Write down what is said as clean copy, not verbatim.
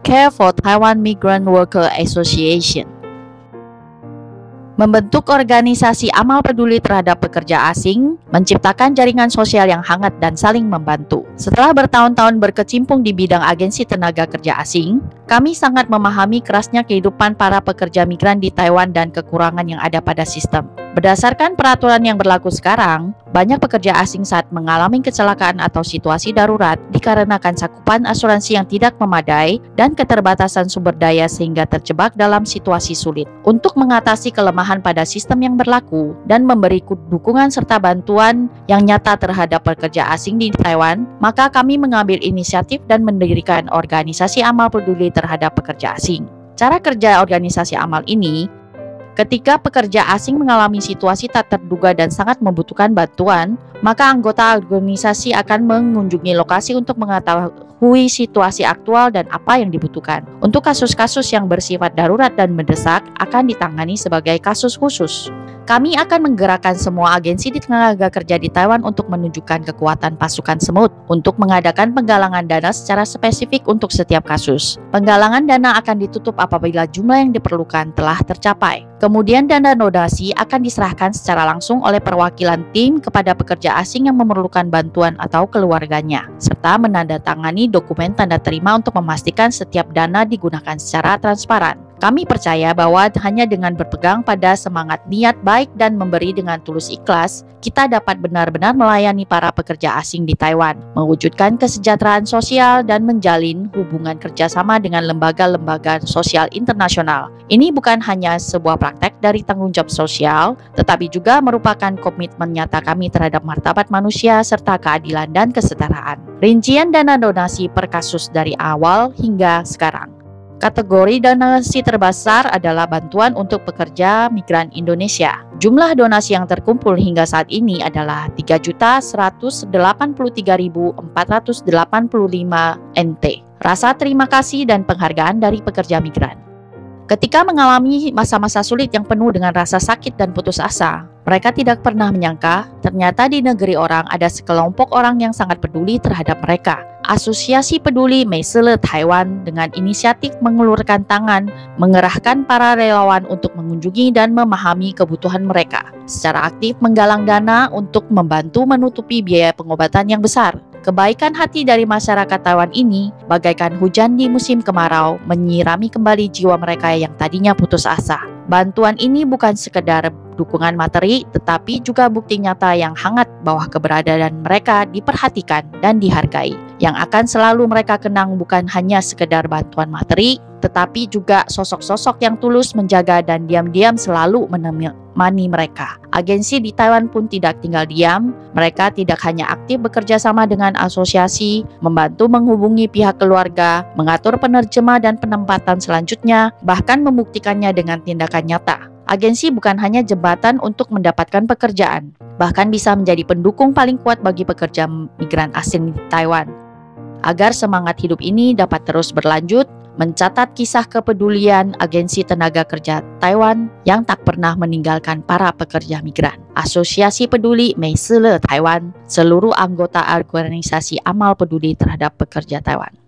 Care for Taiwan Migrant Worker Association. Membentuk organisasi amal peduli terhadap pekerja asing, menciptakan jaringan sosial yang hangat dan saling membantu. Setelah bertahun-tahun berkecimpung di bidang agensi tenaga kerja asing, kami sangat memahami kerasnya kehidupan para pekerja migran di Taiwan dan kekurangan yang ada pada sistem. Berdasarkan peraturan yang berlaku sekarang, banyak pekerja asing saat mengalami kecelakaan atau situasi darurat dikarenakan cakupan asuransi yang tidak memadai dan keterbatasan sumber daya sehingga terjebak dalam situasi sulit. Untuk mengatasi kelemahan pada sistem yang berlaku dan memberi dukungan serta bantuan yang nyata terhadap pekerja asing di Taiwan, maka kami mengambil inisiatif dan mendirikan organisasi amal peduli terhadap pekerja asing. Cara kerja organisasi amal ini, ketika pekerja asing mengalami situasi tak terduga dan sangat membutuhkan bantuan, maka anggota organisasi akan mengunjungi lokasi untuk mengetahui situasi aktual dan apa yang dibutuhkan. Untuk kasus-kasus yang bersifat darurat dan mendesak akan ditangani sebagai kasus khusus. Kami akan menggerakkan semua agensi di tenaga kerja di Taiwan untuk menunjukkan kekuatan pasukan semut untuk mengadakan penggalangan dana secara spesifik untuk setiap kasus. Penggalangan dana akan ditutup apabila jumlah yang diperlukan telah tercapai. Kemudian dana donasi akan diserahkan secara langsung oleh perwakilan tim kepada pekerja asing yang memerlukan bantuan atau keluarganya, serta menandatangani dokumen tanda terima untuk memastikan setiap dana digunakan secara transparan. Kami percaya bahwa hanya dengan berpegang pada semangat niat baik dan memberi dengan tulus ikhlas, kita dapat benar-benar melayani para pekerja asing di Taiwan, mewujudkan kesejahteraan sosial dan menjalin hubungan kerjasama dengan lembaga-lembaga sosial internasional. Ini bukan hanya sebuah praktek dari tanggung jawab sosial, tetapi juga merupakan komitmen nyata kami terhadap martabat manusia serta keadilan dan kesetaraan. Rincian dana donasi per kasus dari awal hingga sekarang. Kategori donasi terbesar adalah bantuan untuk pekerja migran Indonesia. Jumlah donasi yang terkumpul hingga saat ini adalah 3.183.485 NT. Rasa terima kasih dan penghargaan dari pekerja migran. Ketika mengalami masa-masa sulit yang penuh dengan rasa sakit dan putus asa, mereka tidak pernah menyangka ternyata di negeri orang ada sekelompok orang yang sangat peduli terhadap mereka. Asosiasi Peduli Meisele Taiwan dengan inisiatif mengulurkan tangan, mengerahkan para relawan untuk mengunjungi dan memahami kebutuhan mereka. Secara aktif menggalang dana untuk membantu menutupi biaya pengobatan yang besar. Kebaikan hati dari masyarakat Taiwan ini bagaikan hujan di musim kemarau menyirami kembali jiwa mereka yang tadinya putus asa. Bantuan ini bukan sekedar dukungan materi, tetapi juga bukti nyata yang hangat bahwa keberadaan mereka diperhatikan dan dihargai. Yang akan selalu mereka kenang bukan hanya sekedar bantuan materi, tetapi juga sosok-sosok yang tulus menjaga dan diam-diam selalu menemani mereka. Agensi di Taiwan pun tidak tinggal diam. Mereka tidak hanya aktif bekerja sama dengan asosiasi, membantu menghubungi pihak keluarga, mengatur penerjemah dan penempatan selanjutnya, bahkan membuktikannya dengan tindakan nyata. Agensi bukan hanya jembatan untuk mendapatkan pekerjaan, bahkan bisa menjadi pendukung paling kuat bagi pekerja migran asing di Taiwan. Agar semangat hidup ini dapat terus berlanjut, mencatat kisah kepedulian agensi tenaga kerja Taiwan yang tak pernah meninggalkan para pekerja migran. Asosiasi Peduli Meisele Taiwan, seluruh anggota organisasi amal peduli terhadap pekerja Taiwan.